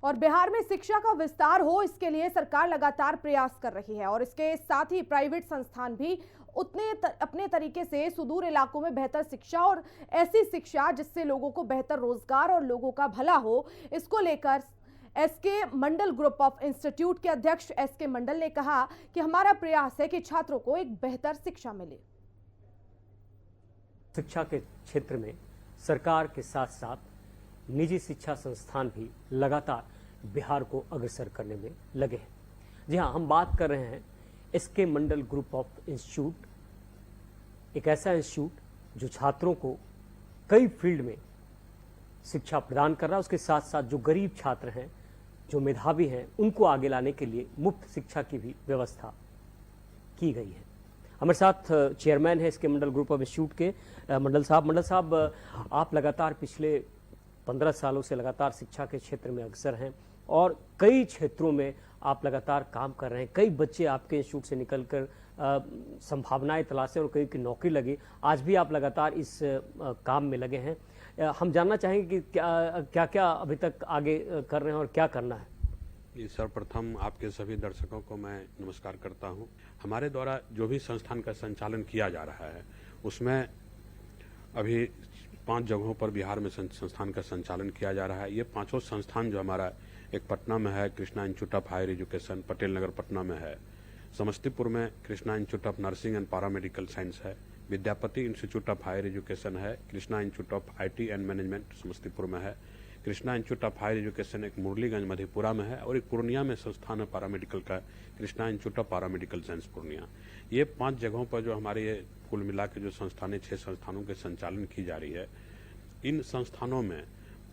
और बिहार में शिक्षा का विस्तार हो, इसके लिए सरकार लगातार प्रयास कर रही है और इसके साथ ही प्राइवेट संस्थान भी अपने तरीके से सुदूर इलाकों में बेहतर शिक्षा और ऐसी शिक्षा जिससे लोगों को बेहतर रोजगार और लोगों का भला हो, इसको लेकर S K Mandal group of institute के अध्यक्ष एसके मंडल ने कहा कि हमारा प्रयास है कि छात्रों को एक बेहतर शिक्षा मिले। शिक्षा के क्षेत्र में सरकार के साथ साथ निजी शिक्षा संस्थान भी लगातार बिहार को अग्रसर करने में लगे हैं। जी हाँ, हम बात कर रहे हैं S K Mandal group of institute, एक ऐसा इंस्टीट्यूट जो छात्रों को कई फील्ड में शिक्षा प्रदान कर रहा है। उसके साथ साथ जो गरीब छात्र हैं, जो मेधावी हैं, उनको आगे लाने के लिए मुफ्त शिक्षा की भी व्यवस्था की गई है। हमारे साथ चेयरमैन है इसके मंडल ग्रुप ऑफ इंस्टीट्यूट के मंडल साहब, आप लगातार पिछले 15 सालों से लगातार शिक्षा के क्षेत्र में अग्रसर हैं और कई क्षेत्रों में आप लगातार काम कर रहे हैं। कई बच्चे आपके इंस्टीट्यूट से निकलकर संभावनाएं तलाशे और कई की नौकरी लगी। आज भी आप लगातार इस काम में लगे हैं। हम जानना चाहेंगे कि क्या क्या अभी तक आगे कर रहे हैं और क्या करना है। जी, सर्वप्रथम आपके सभी दर्शकों को मैं नमस्कार करता हूं। हमारे द्वारा जो भी संस्थान का संचालन किया जा रहा है उसमें अभी 5 जगहों पर बिहार में संस्थान का संचालन किया जा रहा है। ये 5 संस्थान जो हमारा एक पटना में है, Krishna institute of higher education Patel Nagar Patna में है। समस्तीपुर में Krishna institute of nursing and paramedical science है। Vidyapati institute of higher education है। Krishna institute of IT and management Samastipur में है। Krishna institute of higher education एक मुरलीगंज मधेपुरा में है और एक पूर्णिया में संस्थान है पैरामेडिकल का, Krishna institute of paramedical science Purnia. ये 5 जगहों पर जो हमारे ये कुल मिला के जो संस्थान 6 संस्थानों के संचालन की जा रही है। इन संस्थानों में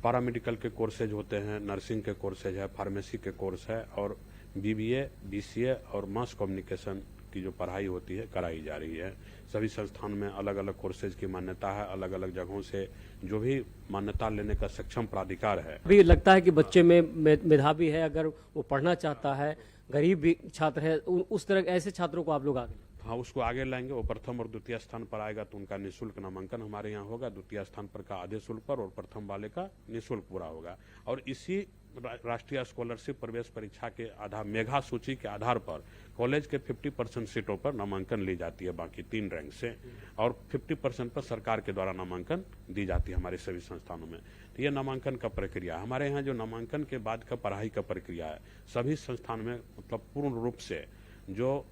पैरामेडिकल के कोर्सेज होते हैं, नर्सिंग के कोर्सेज है, फार्मेसी के कोर्स है और बीबीए, बीसीए और मास कम्युनिकेशन की जो पढ़ाई होती है कराई जा रही है। सभी संस्थान में अलग अलग कोर्सेज की मान्यता है। अलग अलग जगहों से जो भी मान्यता लेने का सक्षम प्राधिकार है। अभी लगता है कि बच्चे में मेधावी है, अगर वो पढ़ना चाहता है, गरीब भी छात्र है, उस तरह ऐसे छात्रों को आप लोग आगे, हाँ, उसको आगे लाएंगे। वो प्रथम और द्वितीय स्थान पर आएगा तो उनका निःशुल्क नामांकन हमारे यहाँ होगा। द्वितीय स्थान पर का आधे शुल्क पर और प्रथम वाले का निःशुल्क पूरा होगा। और इसी राष्ट्रीय स्कॉलरशिप प्रवेश परीक्षा के आधार मेधा सूची के आधार पर कॉलेज के 50% सीटों पर नामांकन ली जाती है, बाकी 3 रैंक से, और 50% पर सरकार के द्वारा नामांकन दी जाती है हमारे सभी संस्थानों में। तो ये नामांकन का प्रक्रिया है। हमारे यहाँ जो नामांकन के बाद का पढ़ाई का प्रक्रिया है सभी संस्थान में, मतलब पूर्ण रूप से जो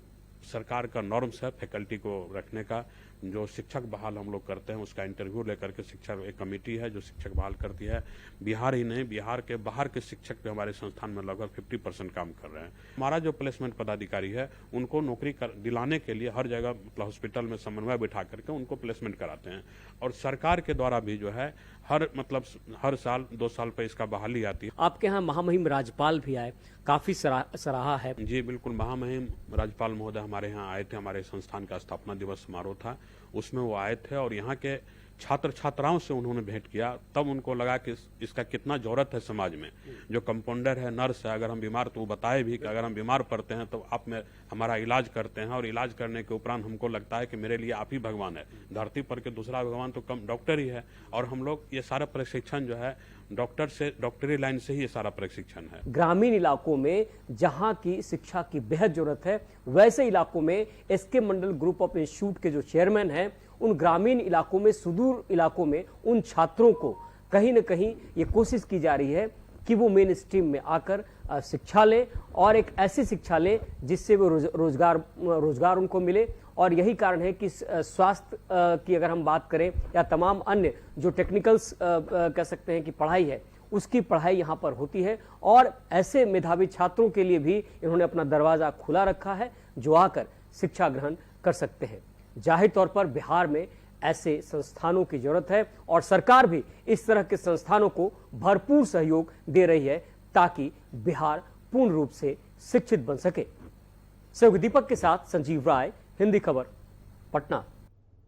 सरकार का नॉर्म्स है फैकल्टी को रखने का, जो शिक्षक बहाल हम लोग करते हैं उसका इंटरव्यू लेकर के शिक्षक, एक कमेटी है जो शिक्षक बहाल करती है। बिहार ही नहीं, बिहार के बाहर के शिक्षक भी हमारे संस्थान में लगभग 50% काम कर रहे हैं। हमारा जो प्लेसमेंट पदाधिकारी है उनको नौकरी दिलाने के लिए हर जगह मतलब हॉस्पिटल में समन्वय बिठा करके उनको प्लेसमेंट कराते हैं। और सरकार के द्वारा भी जो है हर साल 2 साल पर इसका बहाली आती है। आपके यहाँ महामहिम राज्यपाल भी आए, काफी सराहा है। जी बिल्कुल, महामहिम राज्यपाल महोदय हमारे यहाँ आए थे। हमारे संस्थान का स्थापना दिवस समारोह था, उसमें वो आए थे और यहाँ के छात्र छात्राओं से उन्होंने भेंट किया। तब उनको लगा कि इसका कितना जरूरत है समाज में। जो कंपाउंडर है, नर्स है, अगर हम बीमार, तो वो बताए भी कि अगर हम बीमार पड़ते हैं तो आप में हमारा इलाज करते हैं और इलाज करने के उपरांत हमको लगता है कि मेरे लिए आप ही भगवान है। धरती पर के दूसरा भगवान तो कम डॉक्टर ही है। और हम लोग ये सारा प्रशिक्षण जो है डॉक्टरी लाइन से ही ये सारा प्रशिक्षण है। ग्रामीण इलाकों में जहां की शिक्षा की बेहद जरूरत है, वैसे इलाकों में S K Mandal group of institute के जो चेयरमैन हैं, उन ग्रामीण इलाकों में, सुदूर इलाकों में उन छात्रों को कहीं न कहीं ये कोशिश की जा रही है कि वो मेन स्ट्रीम में आकर शिक्षा लें और एक ऐसी शिक्षा लें जिससे वो रोजगार उनको मिले। और यही कारण है कि स्वास्थ्य की अगर हम बात करें या तमाम अन्य जो टेक्निकल्स कह सकते हैं कि पढ़ाई है, उसकी पढ़ाई यहाँ पर होती है। और ऐसे मेधावी छात्रों के लिए भी इन्होंने अपना दरवाजा खुला रखा है जो आकर शिक्षा ग्रहण कर सकते हैं। जाहिर तौर पर बिहार में ऐसे संस्थानों की जरूरत है और सरकार भी इस तरह के संस्थानों को भरपूर सहयोग दे रही है ताकि बिहार पूर्ण रूप से शिक्षित बन सके। सहयोगी दीपक के साथ संजीव राय, हिंदी खबर, पटना।